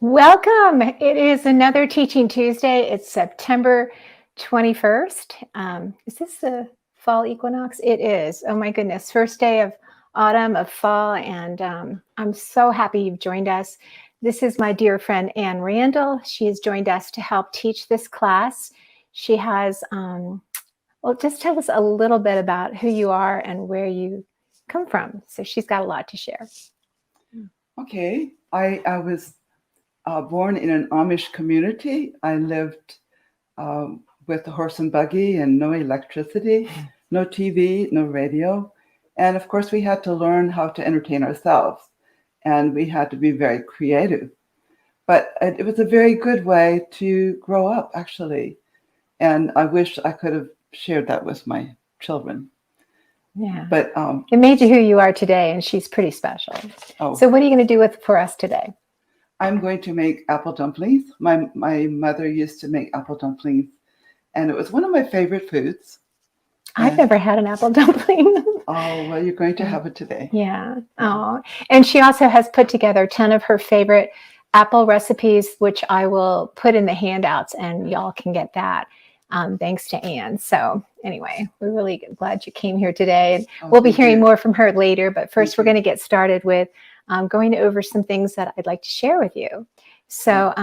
Welcome. It is another Teaching Tuesday. It's September 21st. Is this the fall equinox? It is. Oh my goodness. First day of autumn, of fall. And I'm so happy you've joined us. This is my dear friend, Ann Randall. She has joined us to help teach this class. She has, just tell us a little bit about who you are and where you come from. So she's got a lot to share. Okay. I was born in an Amish community. I lived with a horse and buggy and no electricity, no TV, no radio. And of course, we had to learn how to entertain ourselves. And we had to be very creative. But it was a very good way to grow up, actually. And I wish I could have shared that with my children. Yeah. But it made you who you are today, and she's pretty special. Oh. So what are you going to do for us today? I'm going to make apple dumplings. My mother used to make apple dumplings, and it was one of my favorite foods. I've never had an apple dumpling. Oh, well, you're going to have it today. Yeah. Oh, and she also has put together 10 of her favorite apple recipes, which I will put in the handouts, and y'all can get that. Thanks to Ann. So anyway, we're really glad you came here today. We'll be hearing more from her later, but first we're going to get started with going over some things that I'd like to share with you. So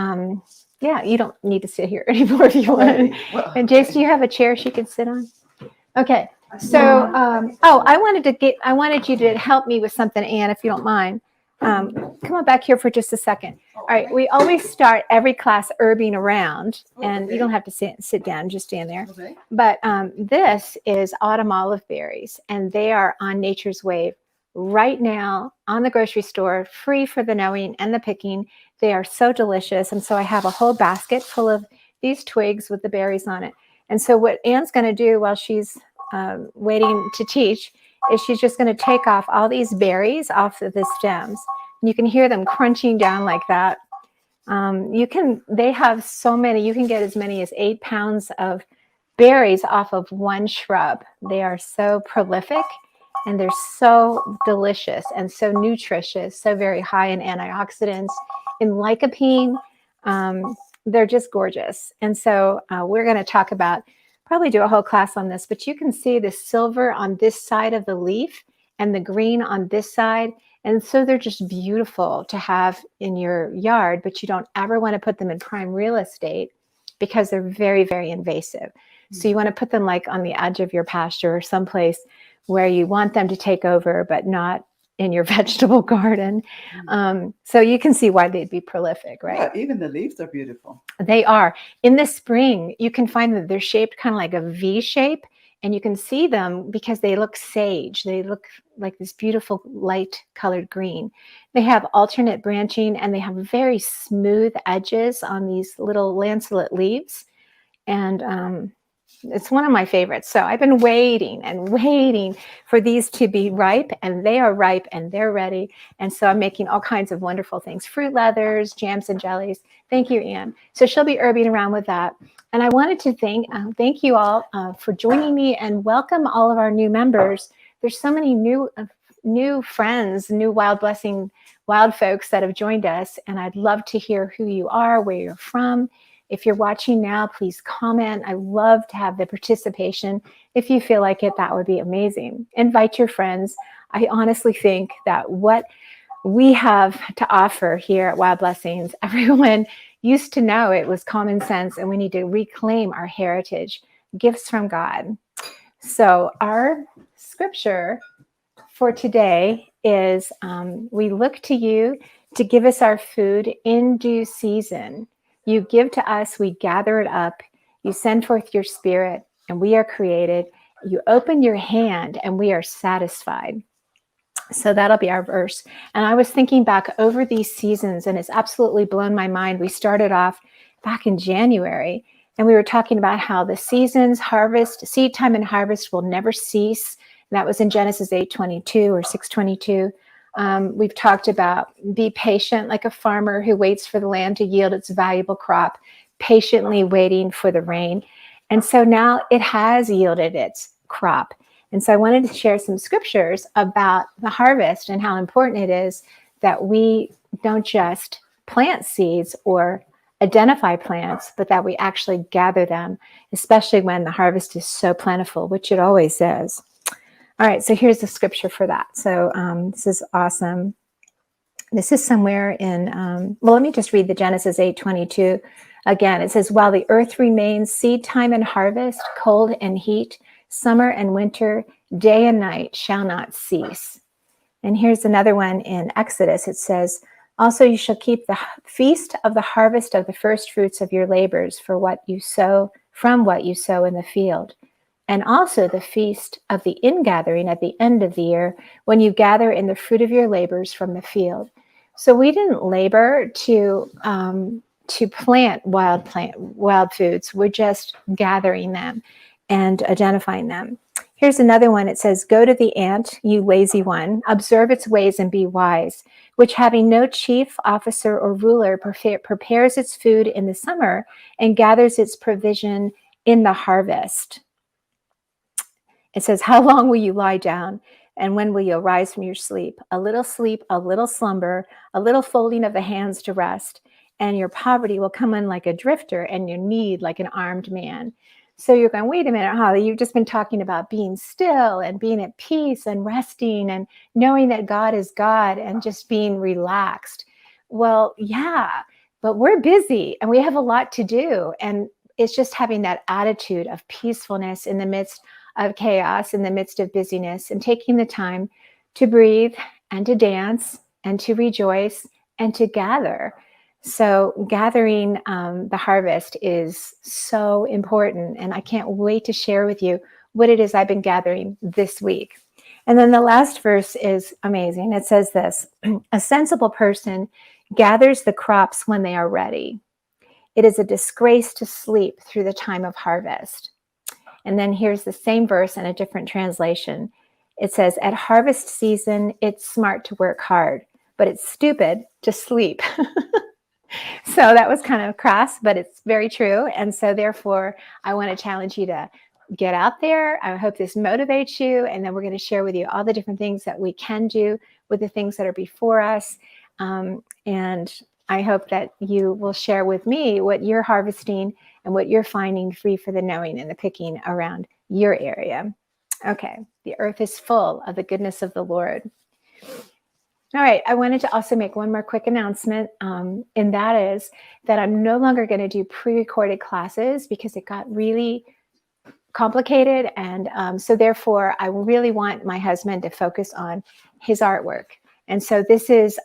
yeah, you don't need to sit here anymore if you want. Well, and Jace, do you have a chair she can sit on? Okay. So I wanted you to help me with something, Ann, if you don't mind. Come on back here for just a second. All right, we always start every class herbing around, and you don't have to sit down, just stand there. Okay. But this is autumn olive berries, and they are on Nature's Wave right now on the grocery store, free for the knowing and the picking. They are so delicious, and so I have a whole basket full of these twigs with the berries on it. And so what Ann's going to do while she's waiting to teach is she's just going to take off all these berries off of the stems. You can hear them crunching down like that. They have so many, you can get as many as 8 pounds of berries off of one shrub. They are so prolific and they're so delicious and so nutritious, so very high in antioxidants, in lycopene. They're just gorgeous. And so we're going to talk about, probably do a whole class on this, but you can see the silver on this side of the leaf and the green on this side. And so they're just beautiful to have in your yard, but you don't ever want to put them in prime real estate because they're very, very invasive. Mm-hmm. So you want to put them like on the edge of your pasture or someplace where you want them to take over, but not in your vegetable garden. So you can see why they'd be prolific, right? Yeah, even the leaves are beautiful. They are. In the spring, you can find that they're shaped kind of like a V shape, and you can see them because they look sage. They look like this beautiful light colored green. They have alternate branching, and they have very smooth edges on these little lanceolate leaves. And it's one of my favorites. So I've been waiting and waiting for these to be ripe, and they are ripe and they're ready. And so I'm making all kinds of wonderful things, fruit leathers, jams and jellies. Thank you, Ann. So she'll be herbing around with that. And I wanted to thank you all for joining me and welcome all of our new members. There's so many new friends, new Wild Blessing wild folks that have joined us. And I'd love to hear who you are, where you're from. If you're watching now, please comment. I love to have the participation. If you feel like it, that would be amazing. Invite your friends. I honestly think that what we have to offer here at Wild Blessings, everyone used to know it was common sense, and we need to reclaim our heritage, gifts from God. So our scripture for today is, we look to you to give us our food in due season. You give to us, we gather it up. You send forth your spirit, and we are created. You open your hand, and we are satisfied. So that'll be our verse. And I was thinking back over these seasons, and it's absolutely blown my mind. We started off back in January, and we were talking about how the seasons, harvest, seed time and harvest will never cease. And that was in Genesis 8:22 or 6:22. We've talked about be patient like a farmer who waits for the land to yield its valuable crop, patiently waiting for the rain. And so now it has yielded its crop. And so I wanted to share some scriptures about the harvest and how important it is that we don't just plant seeds or identify plants, but that we actually gather them, especially when the harvest is so plentiful, which it always is. All right, so here's the scripture for that. So this is awesome. This is somewhere in, well, let me just read the Genesis 8:22 again. It says, while the earth remains, seed time and harvest, cold and heat, summer and winter, day and night shall not cease. And here's another one in Exodus. It says, also you shall keep the feast of the harvest of the first fruits of your labors for what you sow, from what you sow in the field. And also the feast of the ingathering at the end of the year, when you gather in the fruit of your labors from the field. So we didn't labor to plant wild foods. We're just gathering them and identifying them. Here's another one. It says, go to the ant, you lazy one, observe its ways and be wise, which having no chief, officer, or ruler prepares its food in the summer and gathers its provision in the harvest. It says, how long will you lie down? And when will you arise from your sleep? A little slumber, a little folding of the hands to rest, and your poverty will come in like a drifter and your need like an armed man. So you're going, wait a minute, Holly, you've just been talking about being still and being at peace and resting and knowing that God is God and just being relaxed. Well, yeah, but we're busy and we have a lot to do. And it's just having that attitude of peacefulness in the midst of chaos, in the midst of busyness, and taking the time to breathe and to dance and to rejoice and to gather. So gathering the harvest is so important, and I can't wait to share with you what it is I've been gathering this week. And then the last verse is amazing. It says this, a sensible person gathers the crops when they are ready. It is a disgrace to sleep through the time of harvest. And then here's the same verse in a different translation. It says, at harvest season, it's smart to work hard, but it's stupid to sleep. So that was kind of crass, but it's very true. And so therefore, I want to challenge you to get out there. I hope this motivates you. And then we're going to share with you all the different things that we can do with the things that are before us. And I hope that you will share with me what you're harvesting and what you're finding free for the knowing and the picking around your area. Okay, the earth is full of the goodness of the Lord. All right, I wanted to also make one more quick announcement, and that is that I'm no longer going to do pre-recorded classes because it got really complicated. And so therefore, I really want my husband to focus on his artwork. And so this is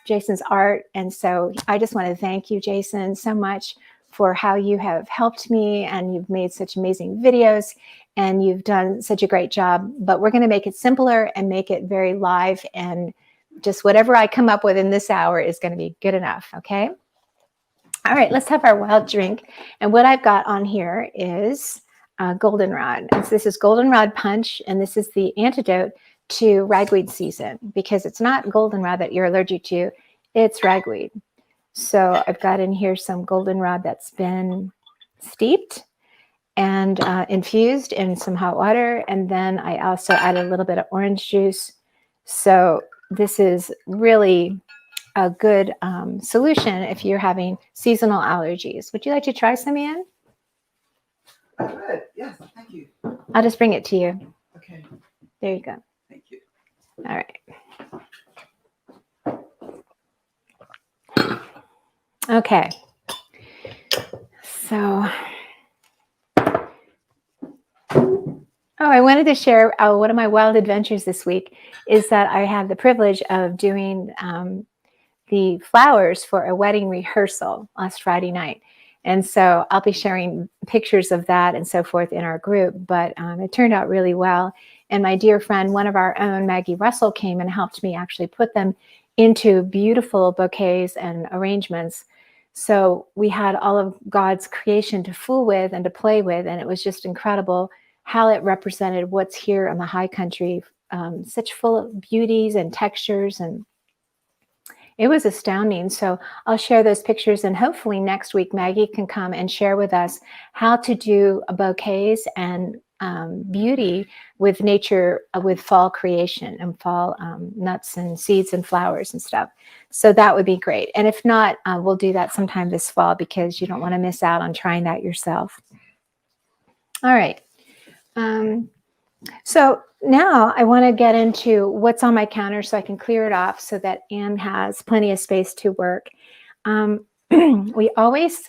Jason's art. And so I just want to thank you, Jason, so much for how you have helped me, and you've made such amazing videos, and you've done such a great job. But we're going to make it simpler and make it very live, and just whatever I come up with in this hour is going to be good enough. Okay. All right, let's have our wild drink. And what I've got on here is Goldenrod. And so this is Goldenrod punch, and this is the antidote to ragweed season, because it's not goldenrod that you're allergic to, it's ragweed. So I've got in here some goldenrod that's been steeped and infused in some hot water. And then I also added a little bit of orange juice. So this is really a good solution if you're having seasonal allergies. Would you like to try some, Ann? I would. Yes, thank you. I'll just bring it to you. Okay. There you go. Thank you. All right. Okay. So, I wanted to share one of my wild adventures this week is that I had the privilege of doing the flowers for a wedding rehearsal last Friday night. And so I'll be sharing pictures of that and so forth in our group, but it turned out really well. And my dear friend, one of our own, Maggie Russell, came and helped me actually put them into beautiful bouquets and arrangements. So we had all of God's creation to fool with and to play with, and it was just incredible how it represented what's here on the high country, such full of beauties and textures, and it was astounding. So I'll share those pictures, and hopefully next week Maggie can come and share with us how to do bouquets and beauty with nature, with fall creation and fall nuts and seeds and flowers and stuff. So that would be great. And if not, we'll do that sometime this fall because you don't want to miss out on trying that yourself. All right. So now I want to get into what's on my counter so I can clear it off so that Ann has plenty of space to work. We always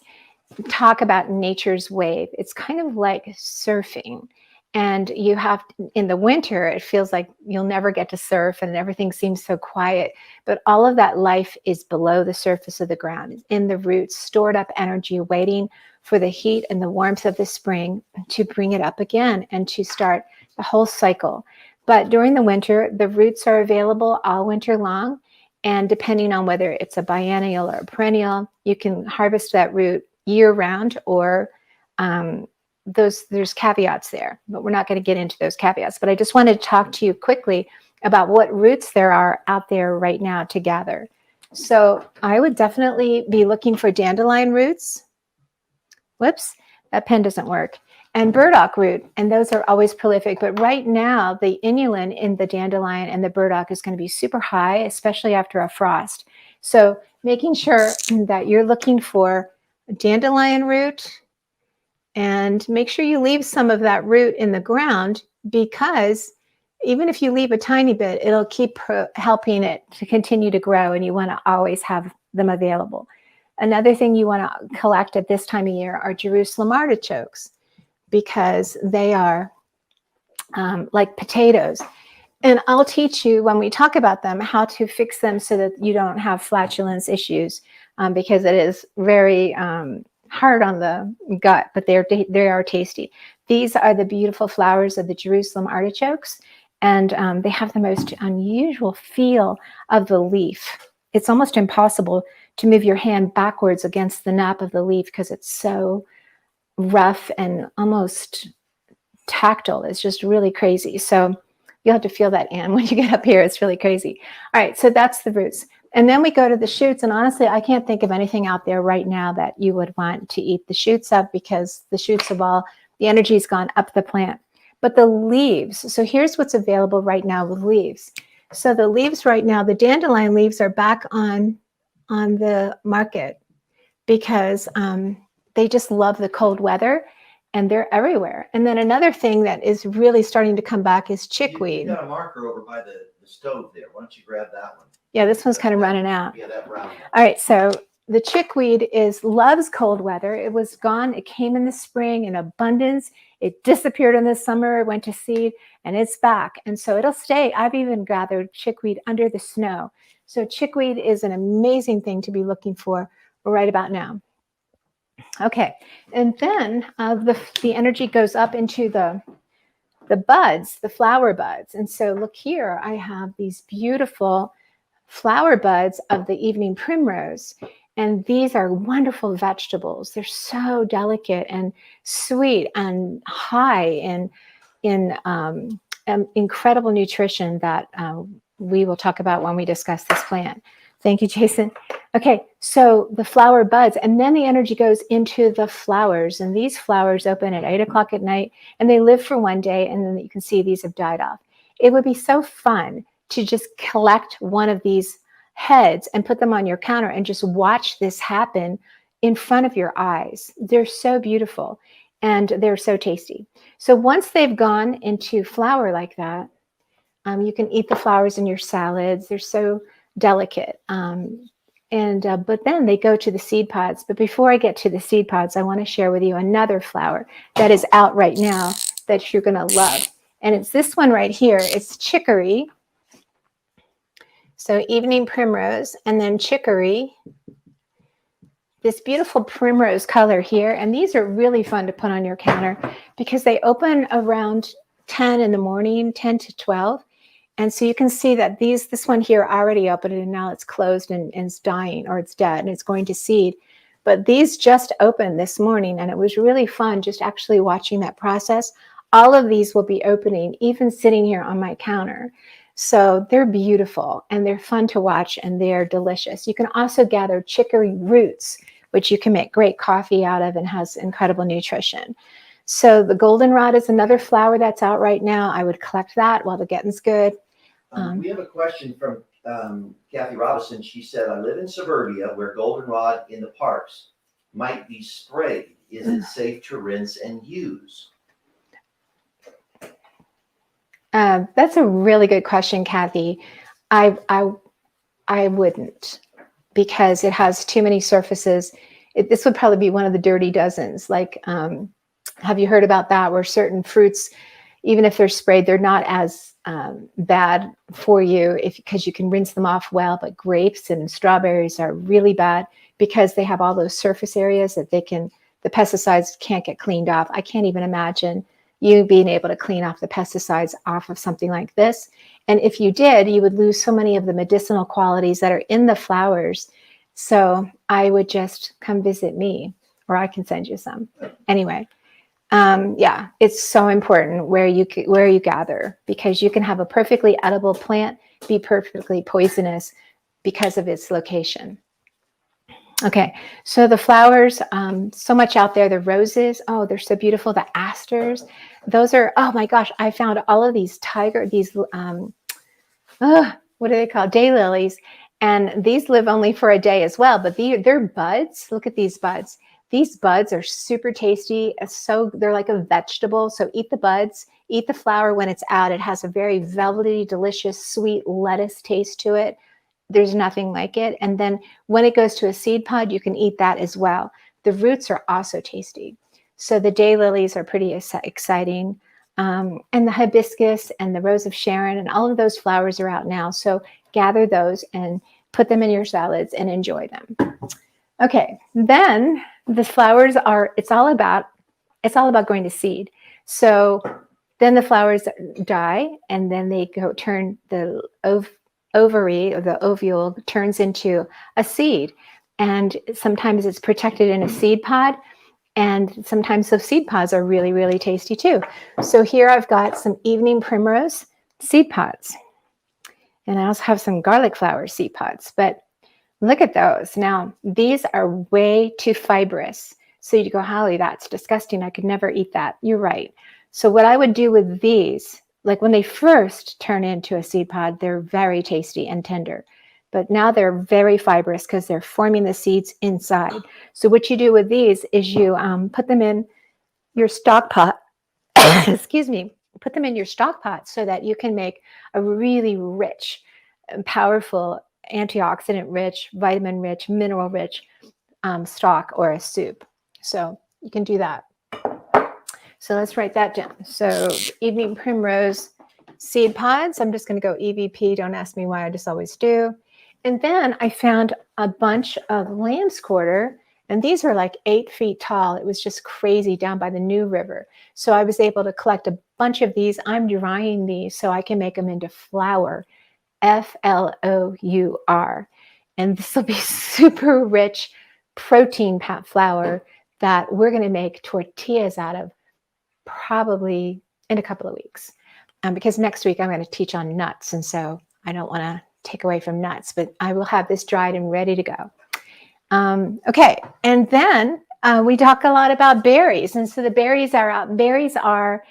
talk about nature's wave. It's kind of like surfing. And you have, in the winter, it feels like you'll never get to surf and everything seems so quiet. But all of that life is below the surface of the ground, in the roots, stored up energy, waiting for the heat and the warmth of the spring to bring it up again and to start the whole cycle. But during the winter, the roots are available all winter long. And depending on whether it's a biennial or a perennial, you can harvest that root year round, or there's caveats there, but we're not going to get into those caveats. But I just wanted to talk to you quickly about what roots there are out there right now to gather. So I would definitely be looking for dandelion roots. Whoops, that pen doesn't work. And burdock root, and those are always prolific. But right now, the inulin in the dandelion and the burdock is going to be super high, especially after a frost. So making sure that you're looking for dandelion root, and make sure you leave some of that root in the ground, because even if you leave a tiny bit, it'll keep helping it to continue to grow, and you want to always have them available. Another thing you want to collect at this time of year are Jerusalem artichokes, because they are like potatoes. And I'll teach you when we talk about them how to fix them so that you don't have flatulence issues, because it is very hard on the gut, but they are tasty. These are the beautiful flowers of the Jerusalem artichokes, and they have the most unusual feel of the leaf. It's almost impossible to move your hand backwards against the nap of the leaf because it's so rough and almost tactile. It's just really crazy. So you'll have to feel that, Ann, when you get up here. It's really crazy. All right, so that's the roots. And then we go to the shoots. And honestly, I can't think of anything out there right now that you would want to eat the shoots of, because the shoots of all, the energy's gone up the plant. But the leaves, so here's what's available right now with leaves. So the leaves right now, the dandelion leaves are back on the market because they just love the cold weather, and they're everywhere. And then another thing that is really starting to come back is chickweed. You got a marker over by the stove there. Why don't you grab that one? Yeah, this one's kind of running out. Yeah, that brown one. All right, so the chickweed loves cold weather. It was gone. It came in the spring in abundance. It disappeared in the summer, went to seed, and it's back. And so it'll stay. I've even gathered chickweed under the snow. So chickweed is an amazing thing to be looking for right about now. Okay, and then the energy goes up into the buds, the flower buds. And so look here, I have these beautiful flower buds of the evening primrose. And these are wonderful vegetables. They're so delicate and sweet and high in incredible nutrition that we will talk about when we discuss this plant. Thank you, Jason. Okay, so the flower buds, and then the energy goes into the flowers. And these flowers open at 8 o'clock at night, and they live for one day, and then you can see these have died off. It would be so fun to just collect one of these heads and put them on your counter and just watch this happen in front of your eyes. They're so beautiful, and they're so tasty. So once they've gone into flower like that, you can eat the flowers in your salads. They're so delicate. But then they go to the seed pods. But before I get to the seed pods, I want to share with you another flower that is out right now that you're going to love. And it's this one right here. It's chicory. So evening primrose, and then chicory. This beautiful primrose color here. And these are really fun to put on your counter because they open around 10 in the morning, 10 to 12. And so you can see that this one here already opened, and now it's closed and it's dying, or it's dead and it's going to seed. But these just opened this morning, and it was really fun just actually watching that process. All of these will be opening, even sitting here on my counter. So they're beautiful and they're fun to watch, and they're delicious. You can also gather chicory roots, which you can make great coffee out of and has incredible nutrition. So the goldenrod is another flower that's out right now. I would collect that while the getting's good. We have a question from Kathy Robinson. She said, I live in suburbia where goldenrod in the parks might be sprayed. Is it safe to rinse and use? That's a really good question, Kathy. I wouldn't, because it has too many surfaces. This would probably be one of the dirty dozens. Like, have you heard about that? Where certain fruits, even if they're sprayed, they're not as bad for you because you can rinse them off well. But grapes and strawberries are really bad because they have all those surface areas that the pesticides can't get cleaned off. I can't even imagine you being able to clean off the pesticides off of something like this. And if you did, you would lose so many of the medicinal qualities that are in the flowers. So I would just come visit me, or I can send you some. Anyway, yeah, it's so important where you gather, because you can have a perfectly edible plant be perfectly poisonous because of its location. Okay, so the flowers, so much out there. The roses, oh, they're so beautiful. The asters, those are, oh my gosh, I found all of these what are they called? Daylilies. And these live only for a day as well, but they're buds. Look at these buds. These buds are super tasty. They're like a vegetable. So eat the buds, eat the flower when it's out. It has a very velvety, delicious, sweet lettuce taste to it. There's nothing like it. And then when it goes to a seed pod, you can eat that as well. The roots are also tasty. So the daylilies are pretty exciting. And the hibiscus and the rose of Sharon and all of those flowers are out now. So gather those and put them in your salads and enjoy them. Okay, then the flowers it's all about going to seed. So then the flowers die, and then they turn the ovary, or the ovule turns into a seed. And sometimes it's protected in a seed pod. And sometimes those seed pods are really, really tasty too. So here I've got some evening primrose seed pods. And I also have some garlic flower seed pods. But look at those. Now, these are way too fibrous. So you go, Holly, that's disgusting. I could never eat that. You're right. So what I would do with these, like when they first turn into a seed pod, they're very tasty and tender. But now they're very fibrous because they're forming the seeds inside. So what you do with these is you put them in your stock pot. Excuse me. Put them in your stock pot so that you can make a really rich, powerful, antioxidant rich, vitamin rich, mineral rich stock or a soup. So you can do that. So let's write that down. So evening primrose seed pods. I'm just going to go EVP. Don't ask me why. I just always do. And then I found a bunch of lamb's quarter, and these are like 8 feet tall. It was just crazy down by the New River. So I was able to collect a bunch of these. I'm drying these so I can make them into flour, Flour. And this will be super rich protein flour that we're going to make tortillas out of probably in a couple of weeks. Because next week I'm going to teach on nuts. And so I don't want to take away from nuts, but I will have this dried and ready to go. Okay, and then we talk a lot about berries, and so the berries are out. Berries are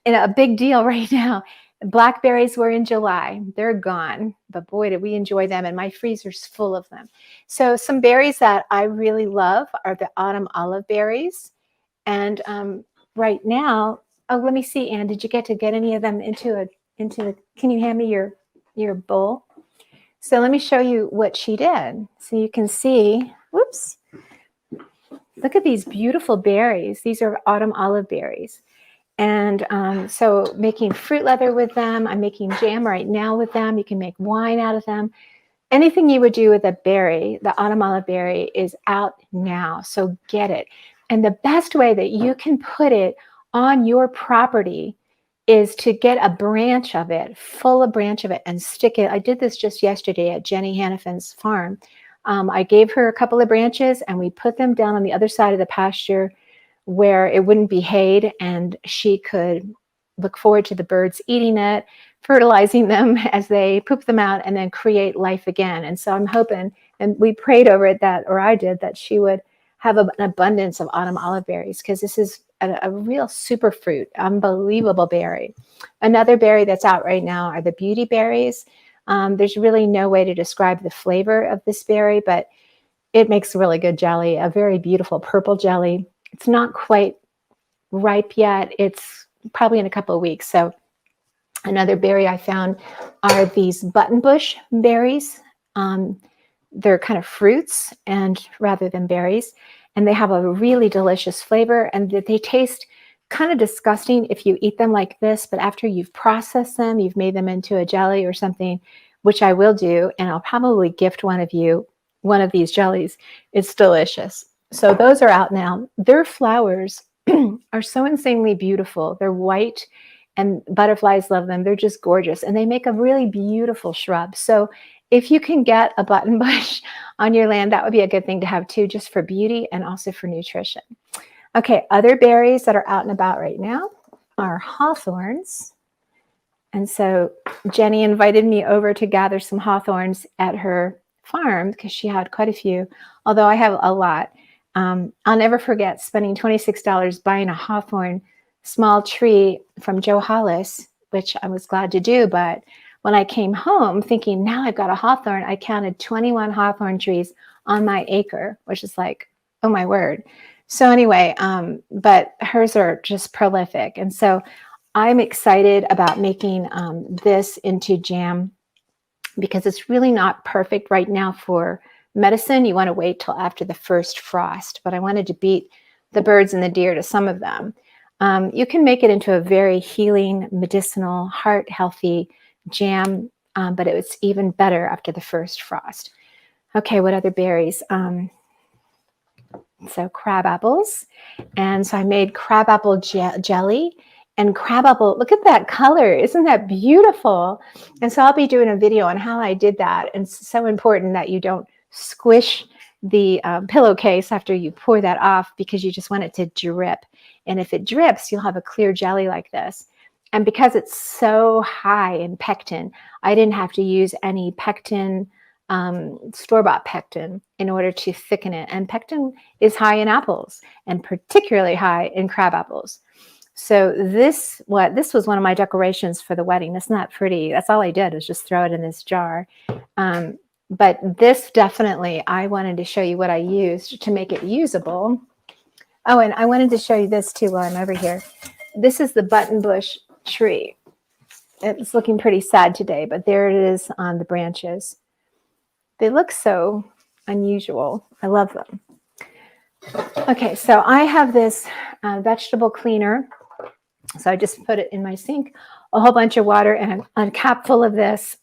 a big deal right now. Blackberries were in July; they're gone, but boy, did we enjoy them, and my freezer's full of them. So some berries that I really love are the autumn olive berries, and right now, oh, let me see, Ann, did you get any of them into the? Can you hand me your bowl? So let me show you what she did. So you can see, whoops, look at these beautiful berries. These are autumn olive berries. And so making fruit leather with them. I'm making jam right now with them. You can make wine out of them. Anything you would do with a berry, the autumn olive berry is out now. So get it. And the best way that you can put it on your property is to get a branch of it, and stick it. I did this just yesterday at Jenny Hannafin's farm. I gave her a couple of branches and we put them down on the other side of the pasture where it wouldn't be hayed, and she could look forward to the birds eating it, fertilizing them as they poop them out, and then create life again. And so I'm hoping, and we prayed over it I did, that she would have an abundance of autumn olive berries because this is a real superfruit, unbelievable berry. Another berry that's out right now are the beauty berries. There's really no way to describe the flavor of this berry, but it makes really good jelly, a very beautiful purple jelly. It's not quite ripe yet. It's probably in a couple of weeks. So another berry I found are these buttonbush berries. They're kind of fruits and rather than berries, and they have a really delicious flavor, and they taste kind of disgusting if you eat them like this, but after you've processed them, you've made them into a jelly or something, which I will do, and I'll probably gift one of you one of these jellies. It's delicious. So those are out now. Their flowers are so insanely beautiful. They're white and butterflies love them. They're just gorgeous, and they make a really beautiful shrub. So if you can get a button bush on your land, that would be a good thing to have too, just for beauty and also for nutrition. Okay, other berries that are out and about right now are hawthorns. And so Jenny invited me over to gather some hawthorns at her farm because she had quite a few, although I have a lot. I'll never forget spending $26 buying a hawthorn small tree from Joe Hollis, which I was glad to do, but when I came home thinking, now I've got a hawthorn, I counted 21 hawthorn trees on my acre, which is like, oh my word. So anyway, but hers are just prolific. And so I'm excited about making this into jam because it's really not perfect right now for medicine. You want to wait till after the first frost, but I wanted to beat the birds and the deer to some of them. You can make it into a very healing, medicinal, heart-healthy jam, but it was even better after the first frost. Okay, what other berries? So crab apples. And so I made crab apple jelly and crab apple. Look at that color. Isn't that beautiful? And so I'll be doing a video on how I did that. And it's so important that you don't squish the pillowcase after you pour that off because you just want it to drip. And if it drips, you'll have a clear jelly like this. And because it's so high in pectin, I didn't have to use any pectin, store-bought pectin, in order to thicken it. And pectin is high in apples and particularly high in crab apples. So this was one of my decorations for the wedding. It's not pretty. That's all I did was just throw it in this jar. But this definitely, I wanted to show you what I used to make it usable. Oh, and I wanted to show you this too while I'm over here. This is the buttonbush tree. It's looking pretty sad today, but there it is on the branches. They look so unusual. I love them. Okay, so I have this vegetable cleaner. So I just put it in my sink, a whole bunch of water and a cap full of this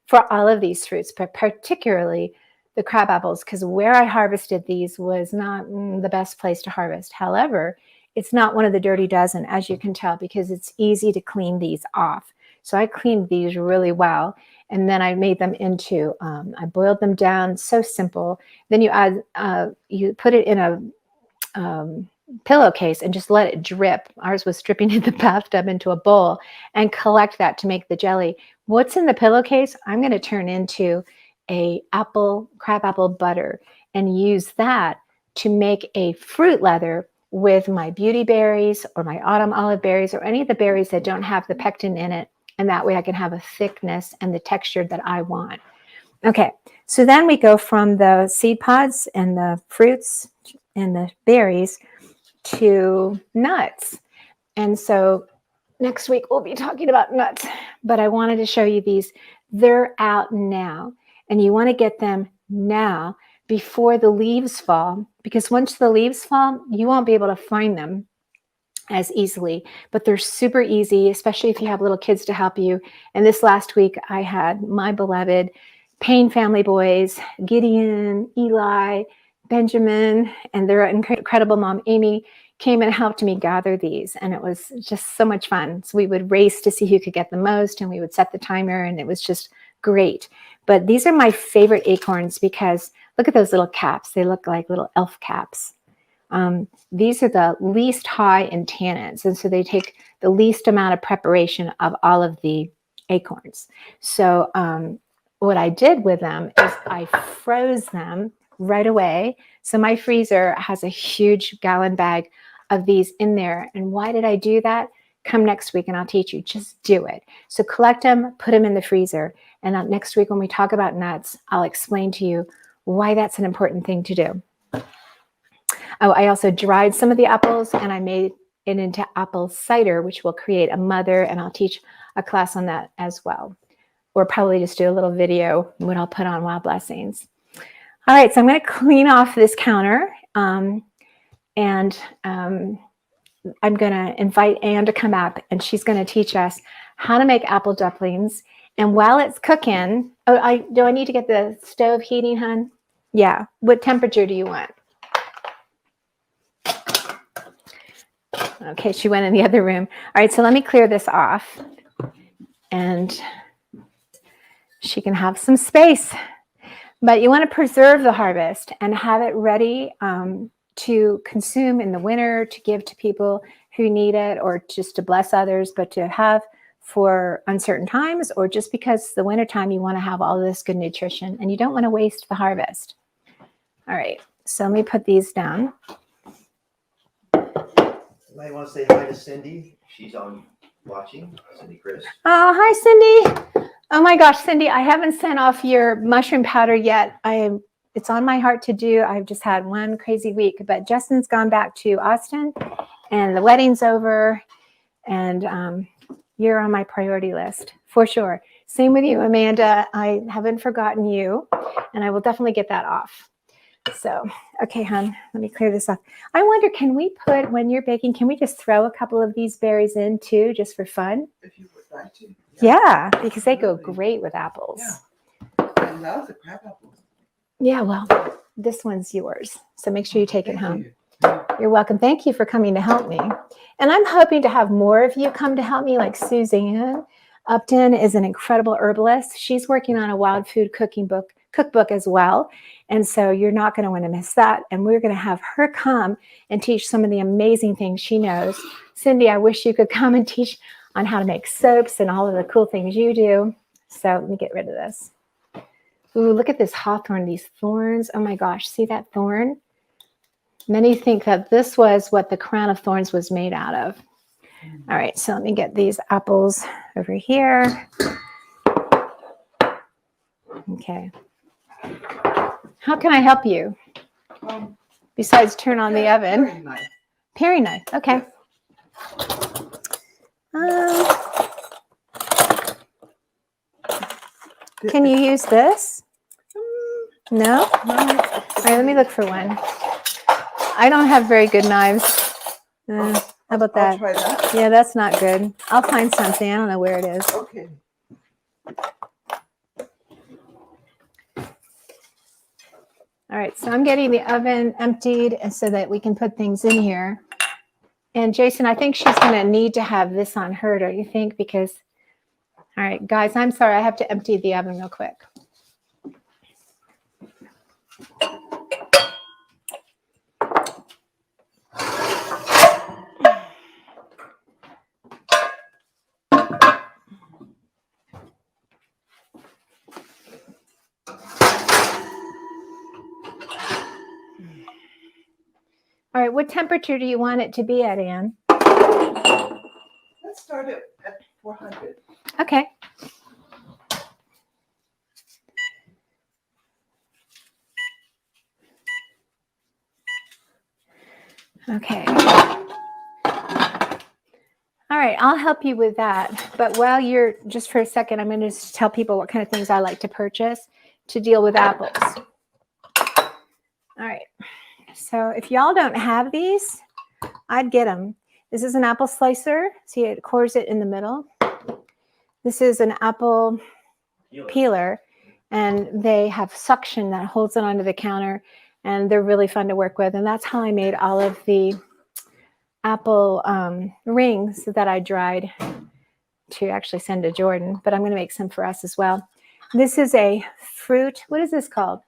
for all of these fruits, but particularly the crab apples, because where I harvested these was not the best place to harvest. However, it's not one of the dirty dozen, as you can tell, because it's easy to clean these off. So I cleaned these really well. And then I made them into, I boiled them down, so simple. Then you add, you put it in a pillowcase and just let it drip. Ours was dripping in the bathtub into a bowl and collect that to make the jelly. What's in the pillowcase, I'm going to turn into a crab apple butter and use that to make a fruit leather with my beauty berries or my autumn olive berries or any of the berries that don't have the pectin in it. And that way I can have a thickness and the texture that I want. Okay, so then we go from the seed pods and the fruits and the berries to nuts. And so next week we'll be talking about nuts, but I wanted to show you these. They're out now, and you want to get them now before the leaves fall, because once the leaves fall, you won't be able to find them as easily, but they're super easy, especially if you have little kids to help you. And this last week I had my beloved Payne family boys, Gideon, Eli, Benjamin, and their incredible mom, Amy, came and helped me gather these. And it was just so much fun. So we would race to see who could get the most, and we would set the timer, and it was just great. But these are my favorite acorns because look at those little caps. They look like little elf caps. These are the least high in tannins, and so they take the least amount of preparation of all of the acorns. So what I did with them is I froze them right away. So my freezer has a huge gallon bag of these in there. And why did I do that? Come next week and I'll teach you. Just do it. So collect them, put them in the freezer. And next week when we talk about nuts, I'll explain to you why that's an important thing to do. Oh, I also dried some of the apples and I made it into apple cider, which will create a mother, and I'll teach a class on that as well. Or probably just do a little video, what I'll put on Wild Blessings. All right, so I'm going to clean off this counter. I'm going to invite Ann to come up, and she's going to teach us how to make apple dumplings. And while it's cooking, do I need to get the stove heating, hon? Yeah. What temperature do you want? Okay, she went in the other room. All right, so let me clear this off, and she can have some space. But you want to preserve the harvest and have it ready to consume in the winter, to give to people who need it, or just to bless others, but to have for uncertain times, or just because it's the wintertime, you want to have all this good nutrition and you don't want to waste the harvest. All right, so let me put these down. You might want to say hi to Cindy. She's on watching. Cindy Chris. Oh, hi, Cindy. Oh my gosh, Cindy, I haven't sent off your mushroom powder yet. It's on my heart to do. I've just had one crazy week, but Justin's gone back to Austin and the wedding's over, and you're on my priority list for sure. Same with you, Amanda. I haven't forgotten you, and I will definitely get that off. So, okay, hon, let me clear this off. I wonder, can we put, when you're baking, can we just throw a couple of these berries in too, just for fun? If you would like to. Yeah, because they go great with apples. Yeah. I love the crab apples. Yeah, well, this one's yours. So make sure you take it home. You. You're welcome. Thank you for coming to help me. And I'm hoping to have more of you come to help me, like Suzanne Upton is an incredible herbalist. She's working on a wild food cookbook as well. And so you're not going to want to miss that. And we're going to have her come and teach some of the amazing things she knows. Cindy, I wish you could come and teach on how to make soaps and all of the cool things you do. So let me get rid of this. Ooh, look at this hawthorn, these thorns. Oh my gosh, see that thorn? Many think that this was what the crown of thorns was made out of. All right, so let me get these apples over here. Okay. How can I help you? Besides turn on the oven. Very nice. Paring knife, okay. Can you use this? No? No. All right, let me look for one. I don't have very good knives. How about that? I'll try that. Yeah, that's not good. I'll find something. I don't know where it is. Okay. All right, so I'm getting the oven emptied so that we can put things in here. And Jason, I think she's going to need to have this on her, don't you think? Because, all right, guys, I'm sorry. I have to empty the oven real quick. All right, what temperature do you want it to be at, Ann? Let's start it at 400. Okay. Okay. All right, I'll help you with that. But while you're, just for a second, I'm going to just tell people what kind of things I like to purchase to deal with apples. All right. So if y'all don't have these, I'd get them. This is an apple slicer. See, it cores it in the middle. This is an apple peeler, and they have suction that holds it onto the counter, and they're really fun to work with. And that's how I made all of the apple rings that I dried to actually send to Jordan, but I'm going to make some for us as well. This is a fruit. What is this called?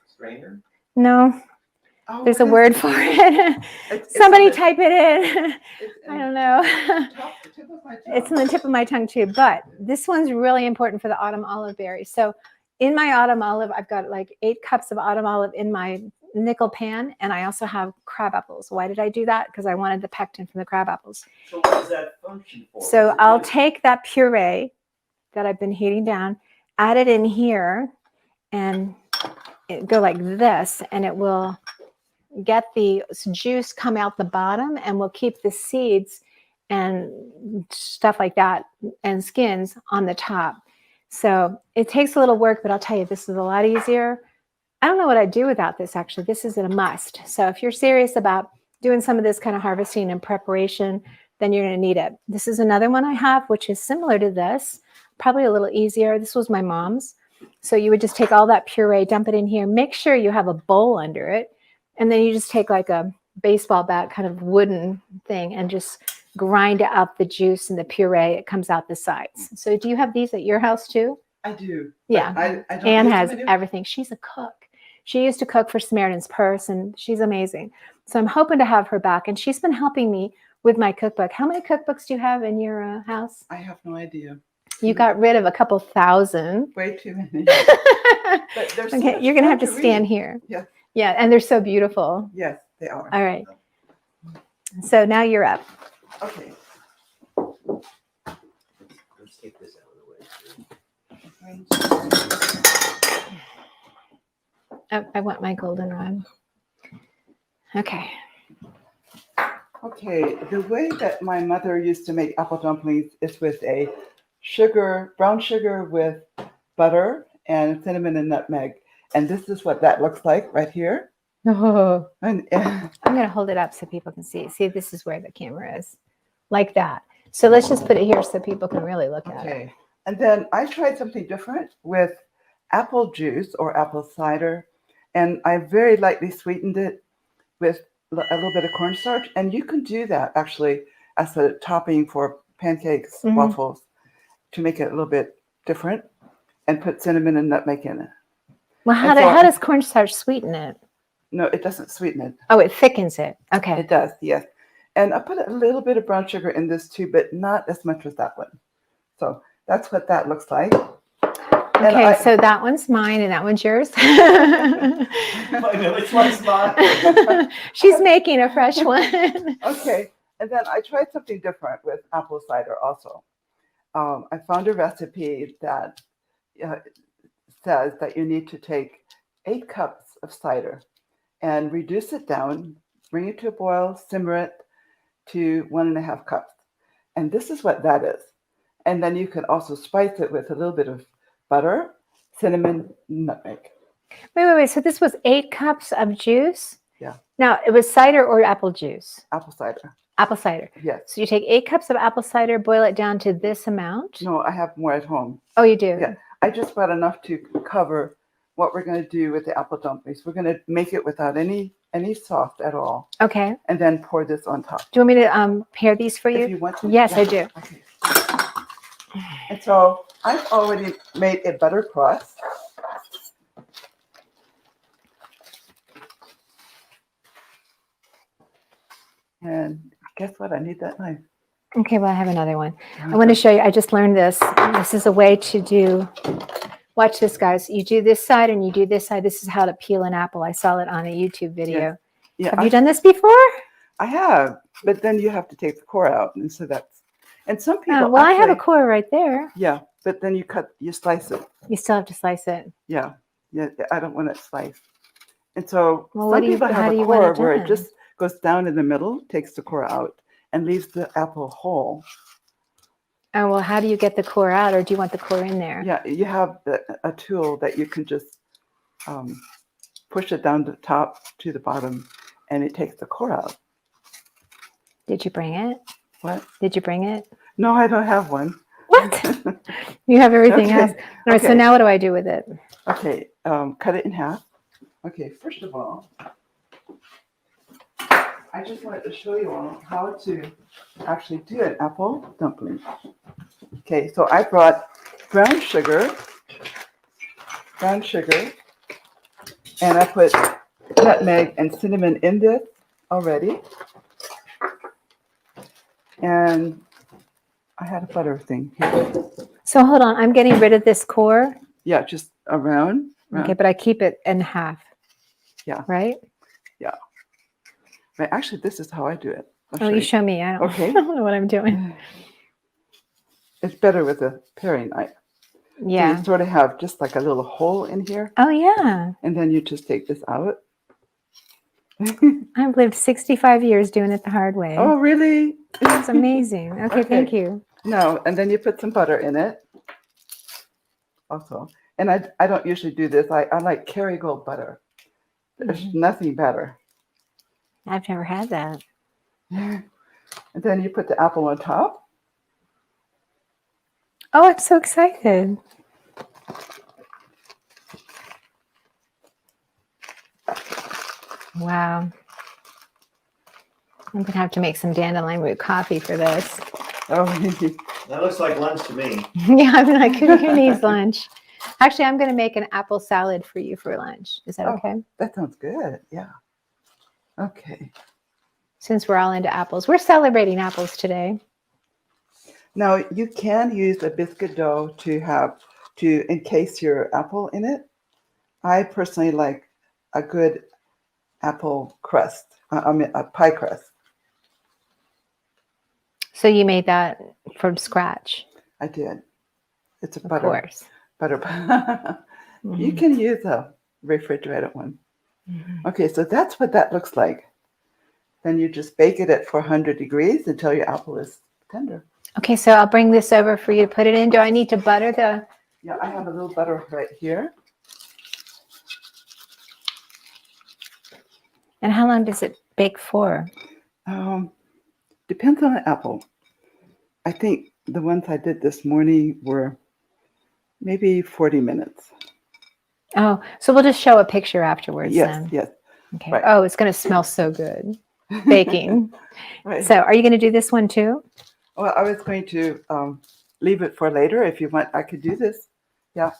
Strainer? No, there's a word for it. Somebody type it in. I don't know. It's on the tip of my tongue too, but this one's really important for the autumn olive berry. So in my autumn olive, I've got like 8 cups of autumn olive in my nickel pan, and I also have crab apples. Why did I do that? Because I wanted the pectin from the crab apples. So what does that function for? So What does it I'll do? take that puree that I've been heating down, add it in here, and go like this, and it will get the juice come out the bottom, and we'll keep the seeds and stuff like that and skins on the top. So it takes a little work, but I'll tell you, this is a lot easier. I don't know what I'd do without this, actually. This is a must. So if you're serious about doing some of this kind of harvesting and preparation, then you're going to need it. This is another one I have, which is similar to this, probably a little easier. This was my mom's. So you would just take all that puree, dump it in here, make sure you have a bowl under it, and then you just take like a baseball bat kind of wooden thing and just grind out the juice and the puree. It comes out the sides. So do you have these at your house too? I do. But Yeah. I don't Anne use has them anymore. everything. She's a cook. She used to cook for Samaritan's Purse, and she's amazing. So I'm hoping to have her back, and she's been helping me with my cookbook. How many cookbooks do you have in your house? I have no idea. You got rid of a couple thousand. Way too many. But there's so Okay, much you're going to fun have to stand read. here. Yeah. Yeah, and they're so beautiful. Yes, they are. All right. So now you're up. Okay. Let's take this out of the way. Oh, I want my goldenrod. Okay. Okay, the way that my mother used to make apple dumplings is with a brown sugar with butter and cinnamon and nutmeg. And this is what that looks like right here. Oh, And I'm going to hold it up so people can see. See, this is where the camera is. Like that. So let's just put it here so people can really look at it. okay. And then I tried something different with apple juice or apple cider. And I very lightly sweetened it with a little bit of cornstarch. And you can do that actually as a topping for pancakes, Mhm. waffles, to make it a little bit different, and put cinnamon and nutmeg in it. Well, And so how does cornstarch sweeten it? No, it doesn't sweeten it. Oh, it thickens it. Okay. It does, yes. And I put a little bit of brown sugar in this too, but not as much as that one. So that's what that looks like. And Okay, so that one's mine and that one's yours. I know which one's mine. She's making a fresh one. Okay, and then I tried something different with apple cider also. I found a recipe that says that you need to take 8 cups of cider and reduce it down, bring it to a boil, simmer it to 1.5 cups. And this is what that is. And then you can also spice it with a little bit of butter, cinnamon, nutmeg. Wait. So this was 8 cups of juice? Yeah. Now, it was cider or apple juice? Apple cider. Apple cider. Yes. So you take 8 cups of apple cider, boil it down to this amount? No, I have more at home. Oh, you do? Yeah. I just brought enough to cover what we're going to do with the apple dumplings. We're going to make it without any sauce at all, Okay. and then pour this on top. Do you want me to pair these for you? If you want to. Yes, Yeah. I do. Okay. And so I've already made a butter crust. And guess what? I need that knife. Okay, well, I have another one. I want to show you. I just learned this. This is a way to do, watch this, guys. You do this side and you do this side. This is how to peel an apple. I saw it on a YouTube video. Yeah, Have you done this before? I have, but then you have to take the core out, and so and some people. Well, I have a actually- core right there. Yeah, but then you slice it. You still have to slice it. Yeah, I don't want it sliced. And so Well, what some do you- people how have do a you want core it where done? it just goes down in the middle, takes the core out, and leaves the apple whole. Oh, well, how do you get the core out, or do you want the core in there? Yeah, you have a tool that you can just push it down the top to the bottom, and it takes the core out. Did you bring it? What? Did you bring it? No, I don't have one. What? You have everything Okay, else. All right, so okay. now what do I do with it? Okay, cut it in half. Okay, first of all, I just wanted to show you all how to actually do an apple dumpling. Okay, so I brought brown sugar, and I put nutmeg and cinnamon in this already. And I had a butter thing here. So hold on, I'm getting rid of this core. Yeah, just around. Okay, but I keep it in half. Yeah. Right? Right. Actually, this is how I do it. I'll Oh, show you show me. I don't, Okay. I don't know what I'm doing. It's better with a paring knife. So Yeah. you sort of have just like a little hole in here, Oh, yeah. and then you just take this out. I've lived 65 years doing it the hard way. Oh, really? That's amazing. Okay, thank Okay. you. No, and then you put some butter in it also. And I don't usually do this. I like Kerrygold butter. There's nothing better. I've never had that. And then you put the apple on top. Oh, I'm so excited. Wow. I'm going to have to make some dandelion root coffee for this. Oh, That looks like lunch to me. Yeah, I'm like, who needs lunch? Actually, I'm going to make an apple salad for you for lunch. Is that Oh. okay? that sounds good. Yeah. Okay. Since we're all into apples. We're celebrating apples today. Now you can use a biscuit dough to encase your apple in it. I personally like a good apple crust. I mean a pie crust. So you made that from scratch, I did. It's a of butter course. You can use a refrigerated one. Okay, so that's what that looks like. Then you just bake it at 400 degrees until your apple is tender. Okay, so I'll bring this over for you to put it in. Do I need to butter the... Yeah, I have a little butter right here. And how long does it bake for? Depends on the apple. I think the ones I did this morning were maybe 40 minutes. Oh, so we'll just show a picture afterwards Yes, then. yes. Okay. Right. Oh, it's going to smell so good. Baking. Right. So are you going to do this one too? Well, I was going to leave it for later. If you want, I could do this. Yeah.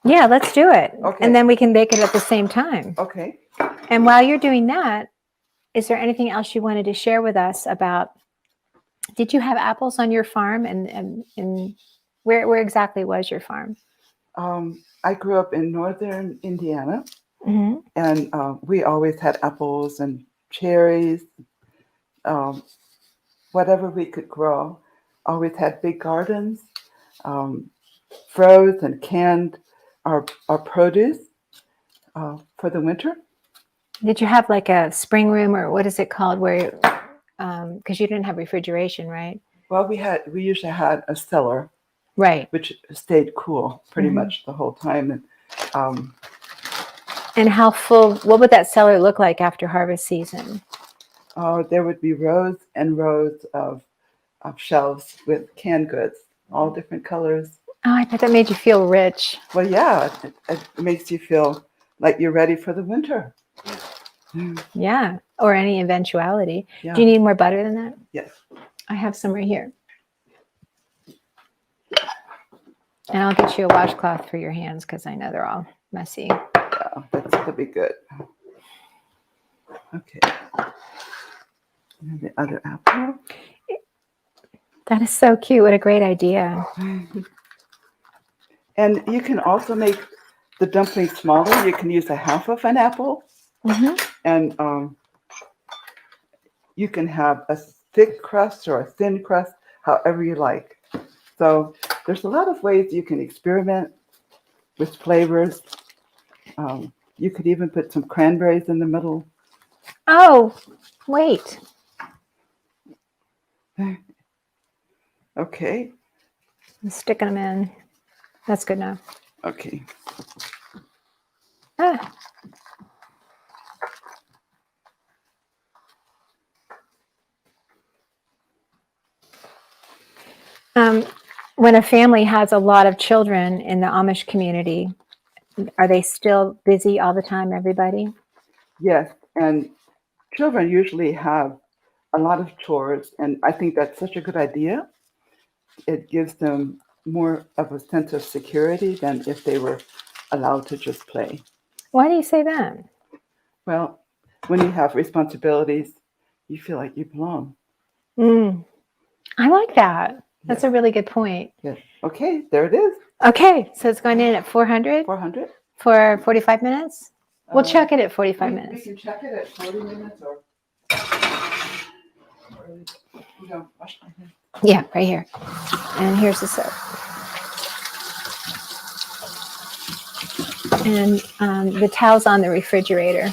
Yeah, let's do it. Okay. And then we can bake it at the same time. Okay. And while you're doing that, is there anything else you wanted to share with us about, did you have apples on your farm? And where exactly was your farm? I grew up in northern Indiana, Mm-hmm. and we always had apples and cherries, whatever we could grow. Always had big gardens, froze and canned our produce for the winter. Did you have like a spring room, or what is it called, where, because you didn't have refrigeration, right? Well, we usually had a cellar, Right. which stayed cool pretty Mhm. much the whole time. And how full, what would that cellar look like after harvest season? There would be rows and rows of shelves with canned goods, all different colors. Oh, I bet that made you feel rich. Well, yeah, it makes you feel like you're ready for the winter. Yeah. Or any eventuality. Yeah. Do you need more butter than that? Yes. I have some right here. And I'll get you a washcloth for your hands because I know they're all messy. Yeah, that'll be good. Okay. And the other apple. That is so cute. What a great idea. And you can also make the dumpling smaller. You can use a half of an apple, and you can have a thick crust or a thin crust, however you like. So there's a lot of ways you can experiment with flavors. You could even put some cranberries in the middle. Oh, wait. Okay. I'm sticking them in. That's good enough. Okay. Ah. When a family has a lot of children in the Amish community, are they still busy all the time, everybody? Yes, and children usually have a lot of chores, and I think that's such a good idea. It gives them more of a sense of security than if they were allowed to just play. Why do you say that? Well, when you have responsibilities, you feel like you belong. I like that. That's a really good point. Yes. Okay, there it is. Okay, so it's going in at 400 400. for 45 minutes. We'll check it at 45 We minutes. can check it at 40 minutes or wash my hands. Yeah, right here. And here's the soap. And the towel's on the refrigerator.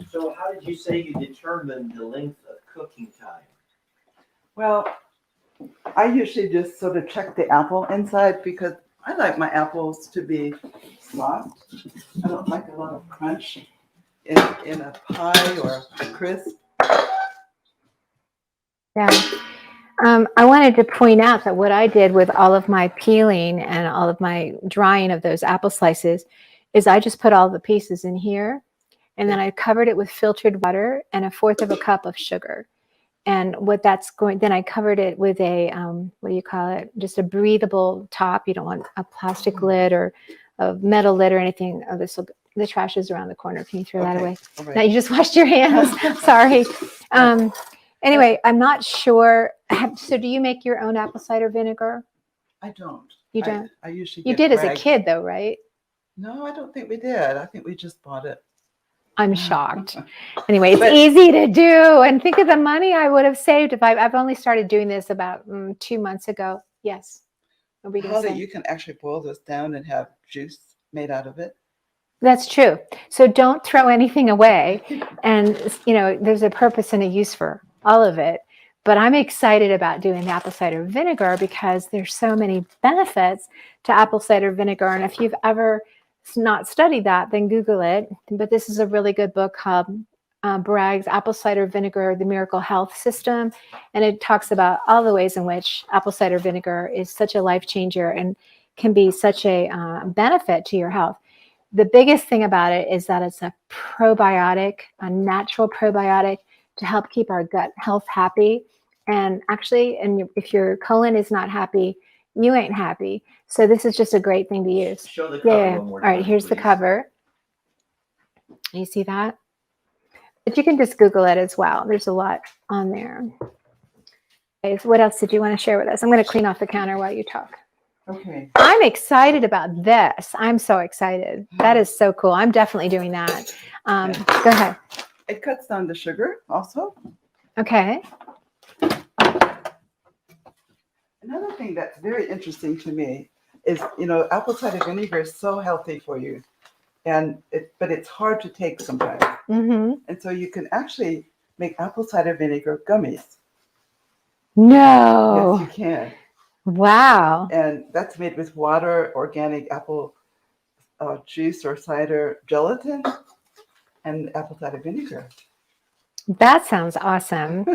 So how did you say you determined the length of cooking time? Well, I usually just sort of check the apple inside because I like my apples to be soft. I don't like a lot of crunch in a pie or a crisp. Yeah. I wanted to point out that what I did with all of my peeling and all of my drying of those apple slices is I just put all the pieces in here, and then I covered it with filtered water and 1/4 cup of sugar. And what that's going, then I covered it with a, what do you call it? Just a breathable top. You don't want a plastic lid or a metal lid or anything. Oh, the trash is around the corner. Can you throw that away? All right. Now you just washed your hands. Sorry. Anyway, I'm not sure. So do you make your own apple cider vinegar? I don't. You don't? I usually You get did as a rags. kid though, right? No, I don't think we did. I think we just bought it. I'm shocked. Anyway, it's But- easy to do. And think of the money I would have saved if I've only started doing this about 2 months ago. Yes. What were you gonna Holly, say? you can actually boil this down and have juice made out of it. That's true. So don't throw anything away. And, there's a purpose and a use for all of it. But I'm excited about doing the apple cider vinegar because there's so many benefits to apple cider vinegar. And if you've ever not studied that, then Google it. But this is a really good book called Bragg's Apple Cider Vinegar, The Miracle Health System. And it talks about all the ways in which apple cider vinegar is such a life changer and can be such a benefit to your health. The biggest thing about it is that it's a probiotic, a natural probiotic to help keep our gut health happy. And actually, if your colon is not happy, you ain't happy. So this is just a great thing to use. Show the cover Yeah. one more All right, time, here's the please. cover. You see that? But you can just Google it as well. There's a lot on there. Okay, so what else did you want to share with us? I'm going to clean off the counter while you talk. Okay. I'm excited about this. I'm so excited. That is so cool. I'm definitely doing that. Go ahead. It cuts down the sugar also. Okay. Another thing that's very interesting to me is, apple cider vinegar is so healthy for you, but it's hard to take sometimes. Mm-hmm. And so you can actually make apple cider vinegar gummies. No. Yes, you can. Wow. And that's made with water, organic apple juice or cider gelatin, and apple cider vinegar. That sounds awesome.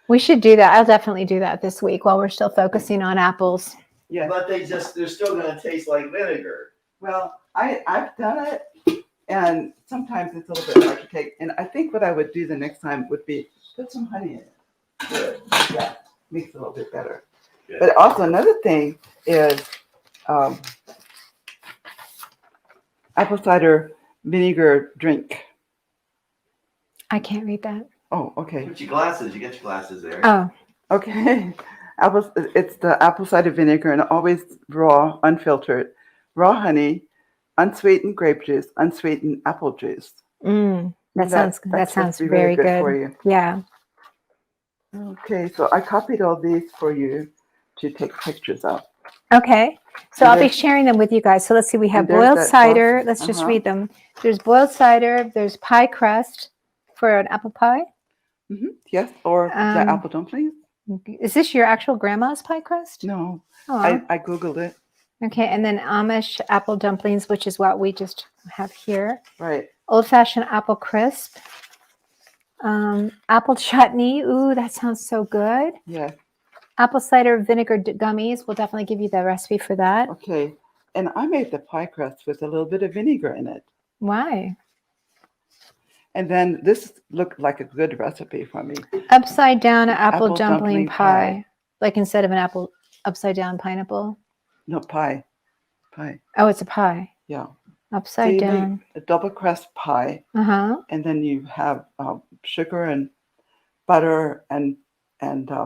We should do that. I'll definitely do that this week while we're still focusing on apples. Yeah. But they're still gonna taste like vinegar. Well, I've done it, and sometimes it's a little bit hard to take. And I think what I would do the next time would be put some honey in it. Good. Yeah, makes it a little bit better. Good. But also another thing is apple cider vinegar drink. I can't read that. Oh, okay. Put your glasses. You get your glasses there. Oh, Okay. It's the apple cider vinegar and always raw, unfiltered, raw honey, unsweetened grape juice, unsweetened apple juice. that sounds supposed sounds to be very really good. for you. Yeah. Okay, so I copied all these for you to take pictures of. Okay. So And I'll be there's- sharing them with you guys. So let's see. We have and there's boiled that cider. sauce. Let's just Uh-huh. read them. There's boiled cider. There's pie crust for an apple pie. Yes, or the apple dumplings. Is this your actual grandma's pie crust? No, Oh. I Googled it. Okay. And then Amish apple dumplings, which is what we just have here. Right. Old-fashioned apple crisp. Apple chutney. Ooh, that sounds so good. Yes. Apple cider vinegar gummies. We'll definitely give you the recipe for that. Okay. And I made the pie crust with a little bit of vinegar in it. Why? And then this looked like a good recipe for me. Upside down apple Apple dumpling dumpling pie. pie. Like instead of an apple upside down pineapple. No, pie. Pie. Oh, it's a pie. Yeah. So Upside you down. make a double crust pie, Uh-huh. and then you have sugar and butter and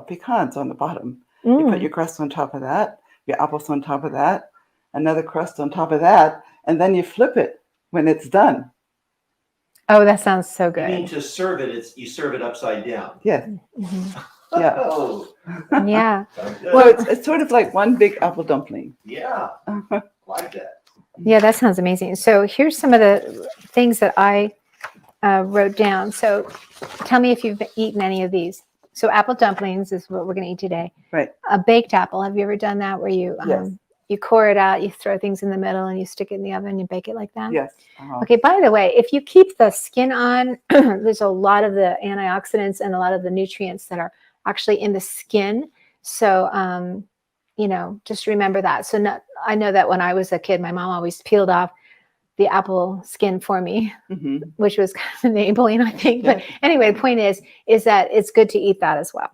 pecans on the bottom. You put your crust on top of that. your apples on top of that, another crust on top of that, and then you flip it when it's done. Oh, that sounds so You mean good. to serve it, you serve it upside down. Yes. Mhm. Yeah. Oh, Yeah. sounds good. Well, it's sort of like one big apple dumpling. Yeah, like that. Yeah, that sounds amazing. So here's some of the things that I wrote down. So tell me if you've eaten any of these. So apple dumplings is what we're going to eat today. Right. A baked apple. Have you ever done that where you Yes. you core it out, you throw things in the middle, and you stick it in the oven and bake it like that? Yes. Okay, by the way, if you keep the skin on, there's a lot of the antioxidants and a lot of the nutrients that are actually in the skin. So, just remember that. So I know that when I was a kid, my mom always peeled off the apple skin for me, Mm-hmm. which was kind of enabling, I think. Yeah. But anyway, the point is that it's good to eat that as well.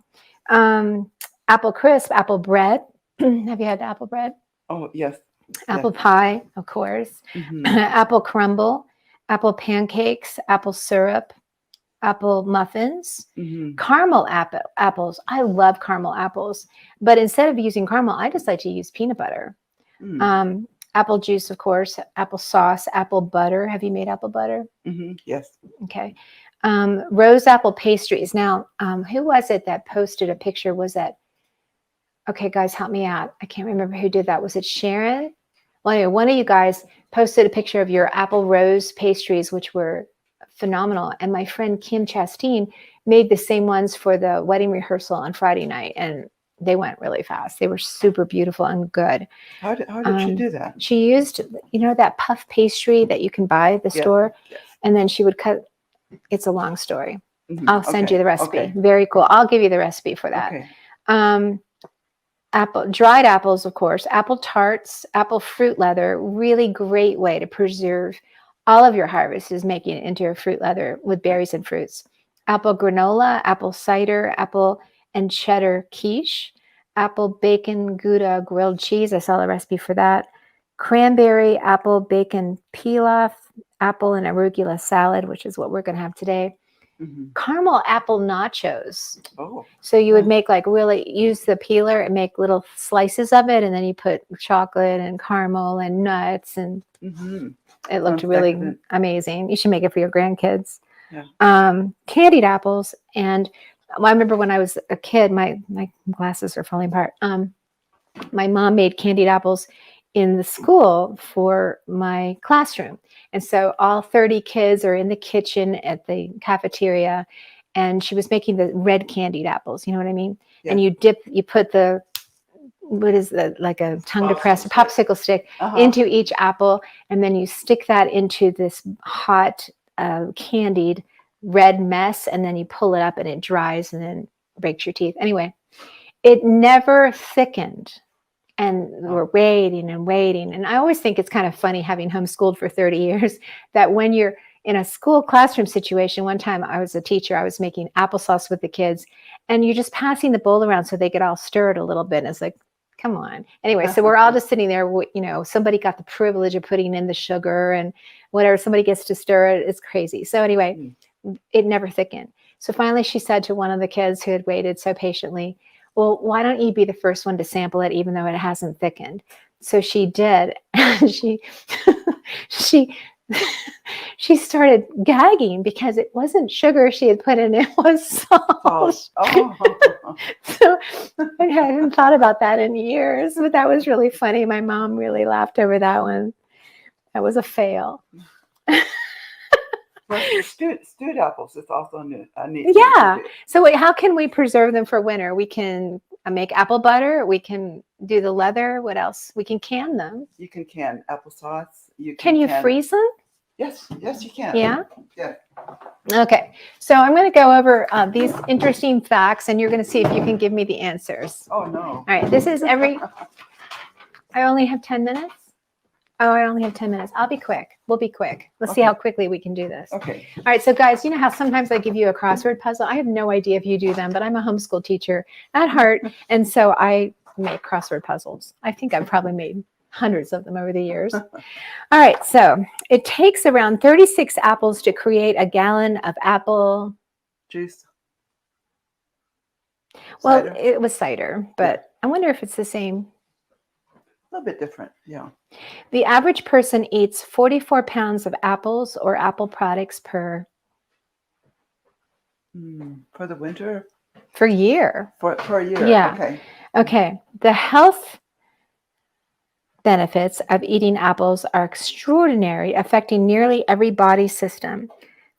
Apple crisp, apple bread. Have you had apple bread? Oh, yes. Apple pie, of course. Mm-hmm. Apple crumble, apple pancakes, apple syrup, apple muffins, Mm-hmm. caramel apples. I love caramel apples, but instead of using caramel, I just like to use peanut butter. Mm. Apple juice, of course, apple sauce, apple butter. Have you made apple butter? Mm-hmm. Yes. Okay. Rose apple pastries. Now, who was it that posted a picture? Was that, okay, guys, help me out. I can't remember who did that. Was it Sharon? Well, anyway, one of you guys posted a picture of your apple rose pastries, which were phenomenal. And my friend Kim Chasteen made the same ones for the wedding rehearsal on Friday night. And they went really fast. They were super beautiful and good. How did she do that? She used, that puff pastry that you can buy at the Yes, store. yes. And then she would cut. It's a long story. Mhm. I'll send Okay, you the recipe. okay, Very cool. I'll give you the recipe for that. Okay. Dried apples, of course, apple tarts, apple fruit leather, really great way to preserve all of your harvest is making it into a fruit leather with berries and fruits. Apple granola, apple cider, apple and cheddar quiche, apple bacon Gouda grilled cheese. I saw the recipe for that. Cranberry, apple bacon pilaf, apple and arugula salad, which is what we're going to have today. Mhm. Caramel apple nachos. Oh. So you would Nice. make really use the peeler and make little slices of it, and then you put chocolate and caramel and nuts, and Mm-hmm. it looked Sounds really excellent. amazing. You should make it for your grandkids. Yeah. Candied apples, and I remember when I was a kid, my glasses are falling apart. My mom made candied apples in the school for my classroom. And so all 30 kids are in the kitchen at the cafeteria, and she was making the red candied apples. You know what I mean? Yeah. And you put what is that, like a tongue depressor, popsicle stick Uh-huh. into each apple, and then you stick that into this hot candied red mess, and then you pull it up and it dries and then breaks your teeth. Anyway, it never thickened. And we're waiting and waiting. And I always think it's kind of funny, having homeschooled for 30 years, that when you're in a school classroom situation, one time I was a teacher, I was making applesauce with the kids, and you're just passing the bowl around so they could all stir it a little bit. And it's like, come on. Anyway, so we're all just sitting there, somebody got the privilege of putting in the sugar and whatever, somebody gets to stir it. It's crazy. So anyway, it never thickened. So finally she said to one of the kids who had waited so patiently, well, why don't you be the first one to sample it, even though it hasn't thickened? So she did. she started gagging because it wasn't sugar she had put in, it was salt. Oh. So I hadn't thought about that in years, but that was really funny. My mom really laughed over that one. That was a fail. Well, stewed apples is also a neat thing Yeah. to do. So wait, how can we preserve them for winter? We can make apple butter. We can do the leather. What else? We can can them. You can can applesauce. Can you freeze them? Yes, you can. Yeah. Yeah. Okay. So I'm going to go over these interesting facts, and you're going to see if you can give me the answers. Oh no. All right. This is I only have 10 minutes. Oh, I only have 10 minutes. I'll be quick. We'll be quick. Let's see how quickly we can do this. Okay. All right. So guys, you know how sometimes I give you a crossword puzzle? I have no idea if you do them, but I'm a homeschool teacher at heart. And so I make crossword puzzles. I think I've probably made hundreds of them over the years. All right. So it takes around 36 apples to create a gallon of apple Juice. Well, Cider. it was cider, but I wonder if it's the same. little bit different. Yeah. The average person eats 44 pounds of apples or apple products per For the winter? year. For a year. Yeah. Okay. Okay. The health benefits of eating apples are extraordinary, affecting nearly every body system,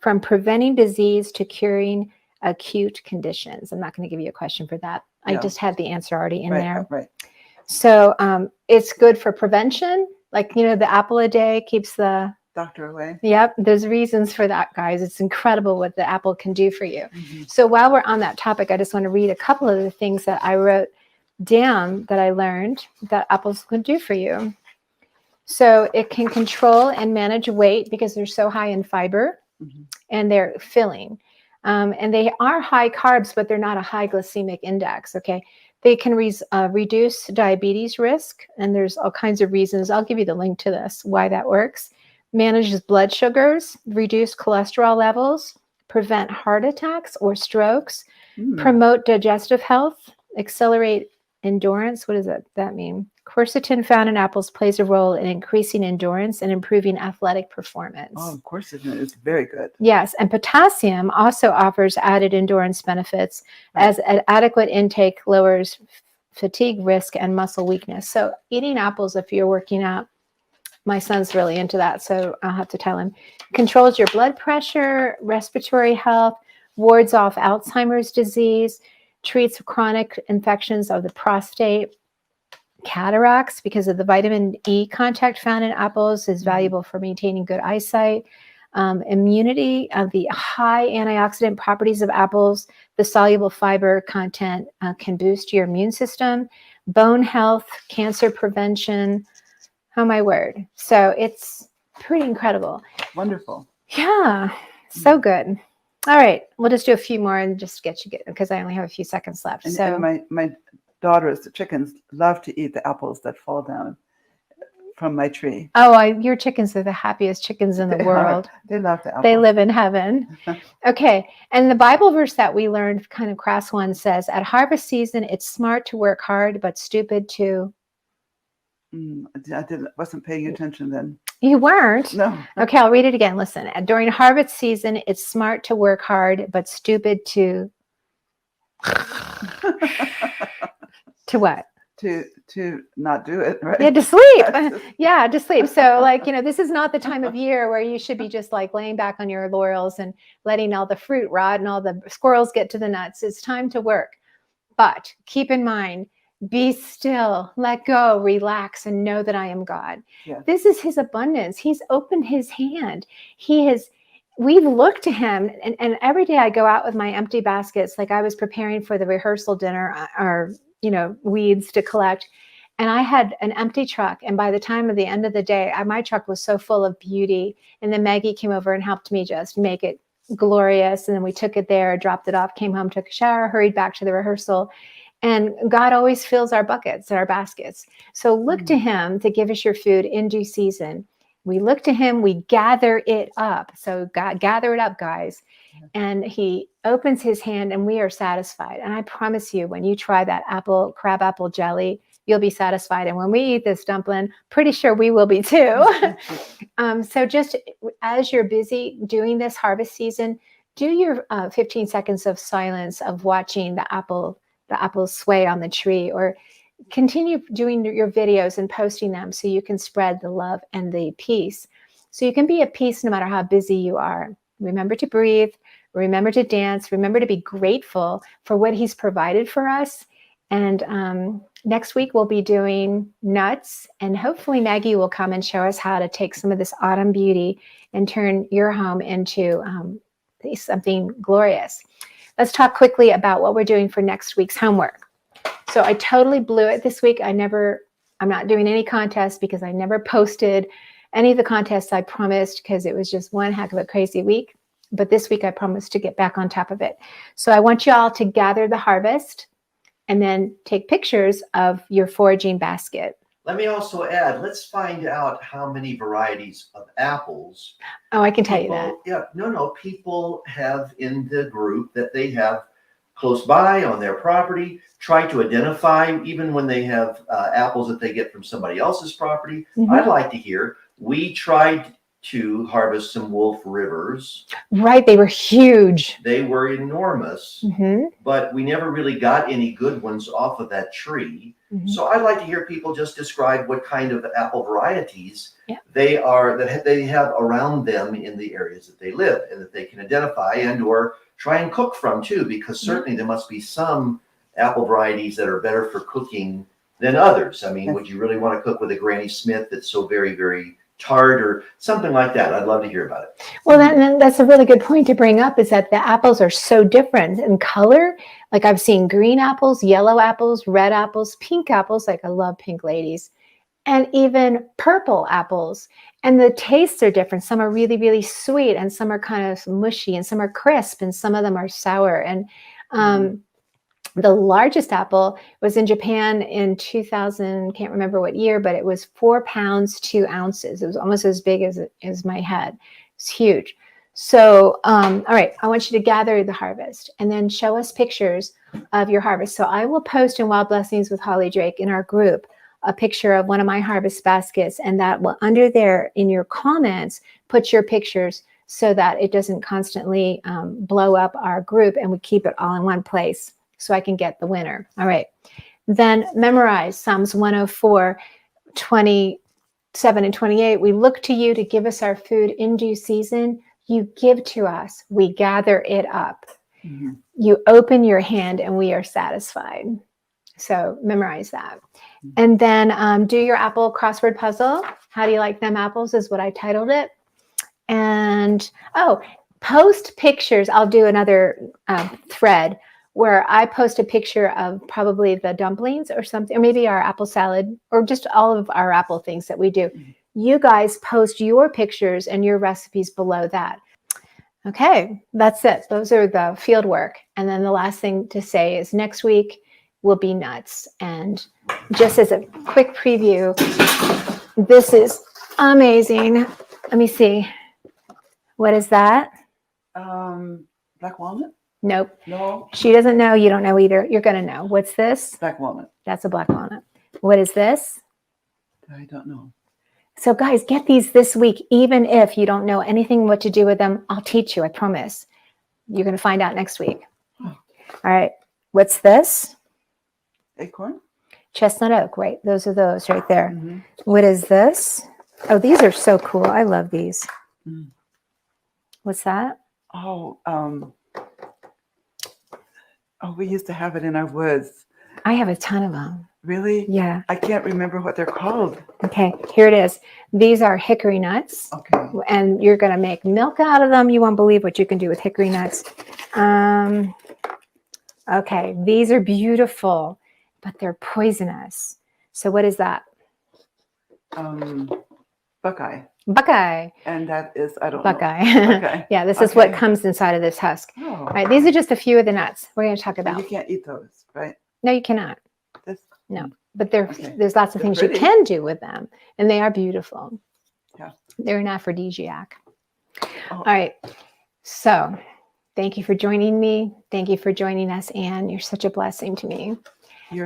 from preventing disease to curing acute conditions. I'm not going to give you a question for that. I Yeah. just had the answer already in Right. there. Right. So it's good for prevention. Like, the apple a day keeps the Doctor away. Yep, there's reasons for that, guys. It's incredible what the apple can do for you. Mm-hmm. So while we're on that topic, I just want to read a couple of the things that I wrote down that I learned that apples can do for you. So it can control and manage weight because they're so high in fiber and they're filling. And they are high carbs, but they're not a high glycemic index, okay? They can reduce diabetes risk, and there's all kinds of reasons. I'll give you the link to this, why that works. Manages blood sugars, reduce cholesterol levels, prevent heart attacks or strokes, promote digestive health, accelerate endurance. What does that mean? Quercetin found in apples plays a role in increasing endurance and improving athletic performance. Oh, quercetin is very good. Yes, and potassium also offers added endurance benefits as an adequate intake lowers fatigue risk and muscle weakness. So eating apples if you're working out, my son's really into that, so I'll have to tell him. Controls your blood pressure, respiratory health, wards off Alzheimer's disease, treats chronic infections of the prostate, cataracts because of the vitamin E content found in apples is valuable for maintaining good eyesight. Immunity, the high antioxidant properties of apples, the soluble fiber content can boost your immune system, bone health, cancer prevention. Oh, my word. So it's pretty incredible. Wonderful. Yeah, so good. All right, we'll just do a few more and just get you because I only have a few seconds left. And my daughters, the chickens, love to eat the apples that fall down from my tree. Oh, your chickens are the happiest chickens in the world. They love the apples. They live in heaven. Okay, and the Bible verse that we learned, kind of crass one, says, at harvest season, it's smart to work hard, but stupid to... I wasn't paying attention then. You weren't? No. Okay, I'll read it again. Listen, during harvest season, it's smart to work hard, but stupid to... To what? To not do it, right? Yeah, to sleep. Yeah, to sleep. So this is not the time of year where you should be just laying back on your laurels and letting all the fruit rot and all the squirrels get to the nuts. It's time to work. But keep in mind, be still, let go, relax, and know that I am God. Yeah. This is his abundance. He's opened his hand. We've looked to him, and every day I go out with my empty baskets, like I was preparing for the rehearsal dinner, or weeds to collect. And I had an empty truck. And by the time of the end of the day, my truck was so full of beauty. And then Maggie came over and helped me just make it glorious. And then we took it there, dropped it off, came home, took a shower, hurried back to the rehearsal. And God always fills our buckets and our baskets. So look to him to give us your food in due season. We look to him, we gather it up. So God, gather it up, guys. And he opens his hand and we are satisfied. And I promise you, when you try that crab apple jelly, you'll be satisfied. And when we eat this dumpling, pretty sure we will be too. So just as you're busy doing this harvest season, do your 15 seconds of silence of watching the apples sway on the tree, or continue doing your videos and posting them so you can spread the love and the peace. So you can be at peace no matter how busy you are. Remember to breathe, remember to dance, remember to be grateful for what he's provided for us. And next week we'll be doing nuts, and hopefully Maggie will come and show us how to take some of this autumn beauty and turn your home into something glorious. Let's talk quickly about what we're doing for next week's homework. So I totally blew it this week. I'm not doing any contests because I never posted any of the contests I promised, because it was just one heck of a crazy week. But this week I promised to get back on top of it. So I want you all to gather the harvest and then take pictures of your foraging basket. Let me also add, let's find out how many varieties of apples. Oh, I can tell you that. Yeah, no, people have in the group that they have close by on their property, try to identify even when they have apples that they get from somebody else's property. I'd like to hear, we tried to harvest some Wolf Rivers. Right, they were huge. They were enormous, but we never really got any good ones off of that tree. So I'd like to hear people just describe what kind of apple varieties they are, that they have around them in the areas that they live, and that they can identify and or try and cook from too, because certainly there must be some apple varieties that are better for cooking than others. I mean, would you really want to cook with a Granny Smith that's so very, very tart or something like that? I'd love to hear about it. Well, that's a really good point to bring up, is that the apples are so different in color. Like I've seen green apples, yellow apples, red apples, pink apples. Like I love pink ladies, and even purple apples. And the tastes are different. Some are really, really sweet, and some are kind of mushy, and some are crisp, and some of them are sour. And the largest apple was in Japan in 2000, can't remember what year, but it was 4 pounds, 2 ounces. It was almost as big as my head. It's huge. So, all right, I want you to gather the harvest and then show us pictures of your harvest. So I will post in Wild Blessings with Holly Drake in our group a picture of one of my harvest baskets, and that will under there in your comments, put your pictures so that it doesn't constantly blow up our group, and we keep it all in one place so I can get the winner. All right. Then memorize Psalms 104, 27 and 28. We look to you to give us our food in due season. You give to us, we gather it up. You open your hand and we are satisfied. So memorize that. And then do your apple crossword puzzle. How do you like them apples is what I titled it. And post pictures. I'll do another thread where I post a picture of probably the dumplings or something, or maybe our apple salad, or just all of our apple things that we do. You guys post your pictures and your recipes below that. Okay, that's it. Those are the field work. And then the last thing to say is next week will be nuts. And just as a quick preview, this is amazing. Let me see. What is that? Black walnut? Nope. No. She doesn't know. You don't know either. You're going to know. What's this? Black walnut. That's a black walnut. What is this? I don't know. So guys, get these this week. Even if you don't know anything what to do with them, I'll teach you. I promise. You're going to find out next week. All right. What's this? Acorn? Chestnut oak, right? Those are those right there. What is this? Oh, these are so cool. I love these. What's that? We used to have it in our woods. I have a ton of them. Really? Yeah. I can't remember what they're called. Okay, here it is. These are hickory nuts. Okay. And you're going to make milk out of them. You won't believe what you can do with hickory nuts. Okay, these are beautiful, but they're poisonous. So what is that? Buckeye. Buckeye. And that is, I don't Buckeye. know. Okay. Yeah, this is what comes inside of this husk. Oh. All right, these are just a few of the nuts we're going to talk about. You can't eat those, right? No, you cannot. This? No, but there's lots of They're things pretty. you can do with them, and they are beautiful. Yeah. They're an aphrodisiac. Oh. All right, so thank you for joining me. Thank you for joining us, Ann. You're such a blessing to me.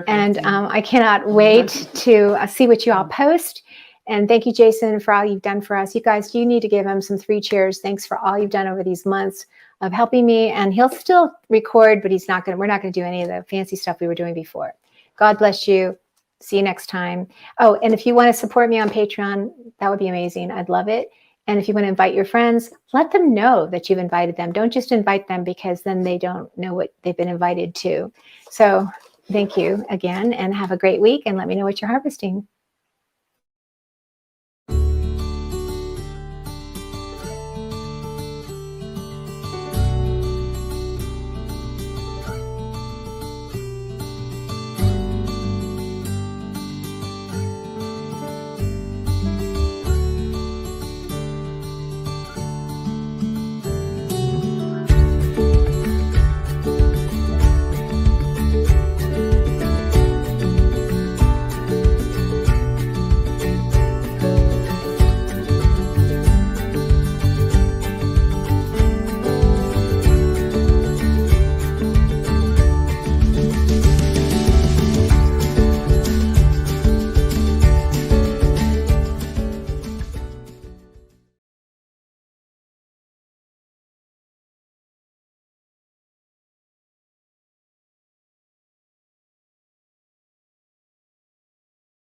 And I cannot wait to see what you all post. And thank you, Jason, for all you've done for us. You guys, you need to give him some 3 cheers. Thanks for all you've done over these months of helping me. And he'll still record, but we're not going to do any of the fancy stuff we were doing before. God bless you. See you next time. Oh, and if you want to support me on Patreon, that would be amazing. I'd love it. And if you want to invite your friends, let them know that you've invited them. Don't just invite them because then they don't know what they've been invited to. So thank you again, and have a great week, and let me know what you're harvesting.